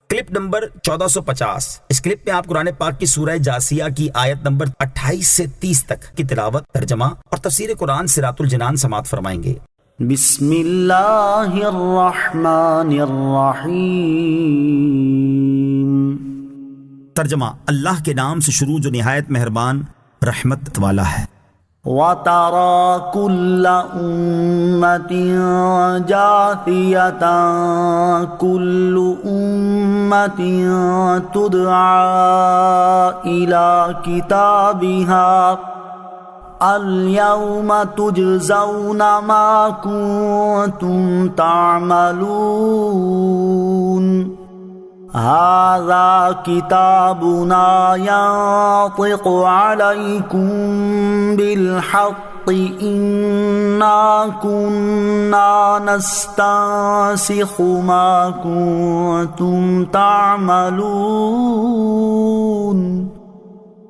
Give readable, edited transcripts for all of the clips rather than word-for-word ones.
Clip number 1450۔ اس clip میں آپ قرآن پاک کی سورہ جاسیہ کی آیت نمبر 28 سے 30 تک کی تلاوت، ترجمہ اور تفسیر قرآن صراط الجنان سماعت فرمائیں گے۔ بسم اللہ الرحمن الرحیم۔ ترجمہ، اللہ کے نام سے شروع جو نہایت مہربان رحمت والا ہے۔ وَتَرَى كُلَّ أُمَّةٍ جَاثِيَةً كُلُّ أُمَّةٍ تُدْعَى إِلَى كِتَابِهَا الْيَوْمَ تُجْزَوْنَ مَا كُنتُمْ تَعْمَلُونَ هَذَا كِتَابُنَا يَنطِقُ عَلَيْكُمْ بِالْحَقِّ إِنَّا كُنَّا نَسْتَنسِخُ مَا كُنتُمْ تَعْمَلُونَ۔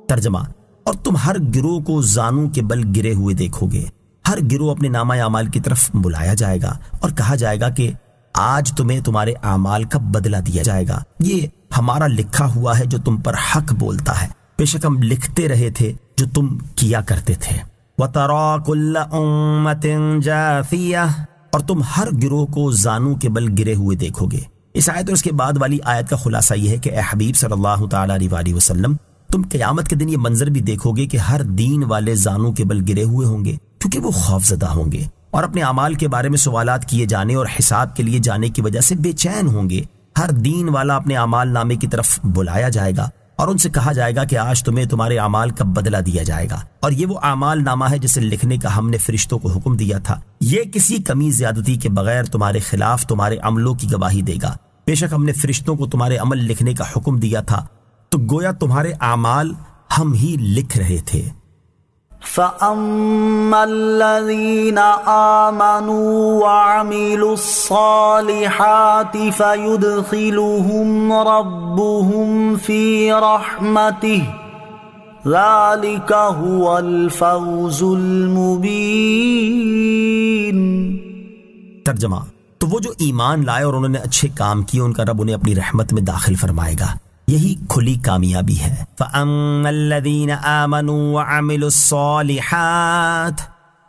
ترجمہ، اور تم ہر گروہ کو زانوں کے بل گرے ہوئے دیکھو گے۔ ہر گروہ اپنے نامہ اعمال کی طرف بلایا جائے گا اور کہا جائے گا کہ آج تمہیں تمہارے اعمال کا بدلہ دیا جائے گا، یہ ہمارا لکھا ہوا ہے جو تم پر حق بولتا ہے، بے شک ہم لکھتے رہے تھے جو تم کیا کرتے تھے۔ وَتَرَى كُلَّ أُمَّةٍ جَاثِيَةً، اور تم ہر گروہ کو زانوں کے بل گرے ہوئے دیکھو گے۔ اس آیت اور اس کے بعد والی آیت کا خلاصہ یہ ہے کہ اے حبیب صلی اللہ تعالیٰ علیہ وسلم، تم قیامت کے دن یہ منظر بھی دیکھو گے کہ ہر دین والے زانوں کے بل گرے ہوئے ہوں گے، کیونکہ وہ خوف زدہ ہوں گے اور اپنے اعمال کے بارے میں سوالات کیے جانے اور حساب کے لیے جانے کی وجہ سے بے چین ہوں گے۔ ہر دین والا اپنے اعمال نامے کی طرف بلایا جائے گا اور ان سے کہا جائے گا کہ آج تمہیں تمہارے اعمال کا بدلہ دیا جائے گا، اور یہ وہ اعمال نامہ ہے جسے لکھنے کا ہم نے فرشتوں کو حکم دیا تھا۔ یہ کسی کمی زیادتی کے بغیر تمہارے خلاف تمہارے عملوں کی گواہی دے گا۔ بے شک ہم نے فرشتوں کو تمہارے عمل لکھنے کا حکم دیا تھا، تو گویا تمہارے اعمال ہم ہی لکھ رہے تھے۔ فَأَمَّا الَّذِينَ آمَنُوا وَعَمِلُوا الصَّالِحَاتِ فَيُدْخِلُهُمْ رَبُّهُمْ فِي رَحْمَتِهِ ذَلِكَ هُوَ الْفَوْزُ الْمُبِينُ۔ ترجمہ، تو وہ جو ایمان لائے اور انہوں نے اچھے کام کیے، ان کا رب انہیں اپنی رحمت میں داخل فرمائے گا، یہی کھلی کامیابی ہے۔ فَأَمَّا الَّذِينَ آمَنُوا وَعَمِلُوا الصَّالِحَاتِ،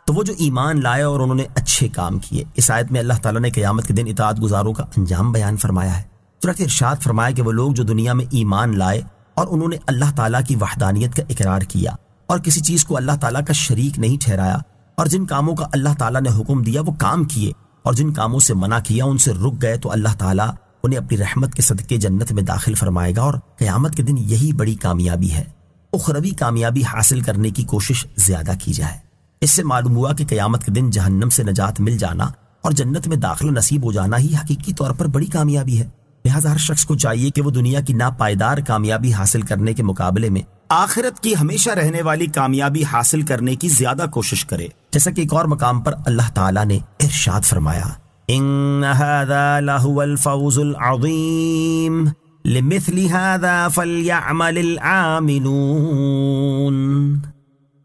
تو وہ جو ایمان لائے اور انہوں نے اچھے کام کیے۔ اس آیت میں اللہ تعالیٰ نے قیامت کے دن اطاعت گزاروں کا انجام بیان فرمایا ہے۔ چنانچہ ارشاد فرمایا کہ وہ لوگ جو دنیا میں ایمان لائے اور انہوں نے اللہ تعالیٰ کی وحدانیت کا اقرار کیا اور کسی چیز کو اللہ تعالیٰ کا شریک نہیں ٹھہرایا، اور جن کاموں کا اللہ تعالیٰ نے حکم دیا وہ کام کیے، اور جن کاموں سے منع کیا ان سے رک گئے، تو اللہ تعالیٰ انہیں اپنی رحمت کے صدقے جنت میں داخل فرمائے گا، اور قیامت کے دن یہی بڑی کامیابی ہے۔ اخروی کامیابی حاصل کرنے کی کوشش زیادہ کی جائے۔ اس سے معلوم ہوا کہ قیامت کے دن جہنم سے نجات مل جانا اور جنت میں داخلہ نصیب ہو جانا ہی حقیقی طور پر بڑی کامیابی ہے۔ لہذا ہر شخص کو چاہیے کہ وہ دنیا کی ناپائیدار کامیابی حاصل کرنے کے مقابلے میں آخرت کی ہمیشہ رہنے والی کامیابی حاصل کرنے کی زیادہ کوشش کرے، جیسا کہ ایک اور مقام پر اللہ تعالیٰ نے ارشاد فرمایا، ان هذا لهو الفوز العظیم لمثل هذا فلیعمل العاملون۔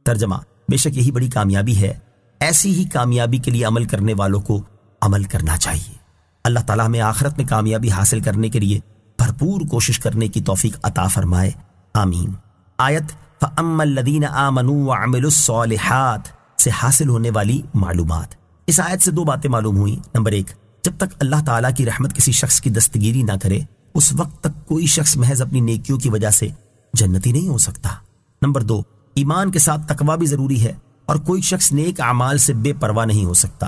ترجمہ، بے شک یہی بڑی کامیابی ہے، ایسی ہی کامیابی کے لیے عمل کرنے والوں کو عمل کرنا چاہیے۔ اللہ تعالیٰ ہمیں آخرت میں کامیابی حاصل کرنے کے لیے بھرپور کوشش کرنے کی توفیق عطا فرمائے، آمین۔ آیت فَأَمَّا الَّذِينَ آمَنُوا وَعَمِلُوا الصَّالِحَاتِ سے حاصل ہونے والی معلومات۔ اس آیت سے دو باتیں معلوم ہوئیں۔ نمبر ایک، جب تک اللہ تعالیٰ کی رحمت کسی شخص کی دستگیری نہ کرے اس وقت تک کوئی شخص محض اپنی نیکیوں کی وجہ سے جنتی نہیں ہو سکتا۔ نمبر دو، ایمان کے ساتھ تقویٰ بھی ضروری ہے، اور کوئی شخص نیک اعمال سے بے پرواہ نہیں ہو سکتا۔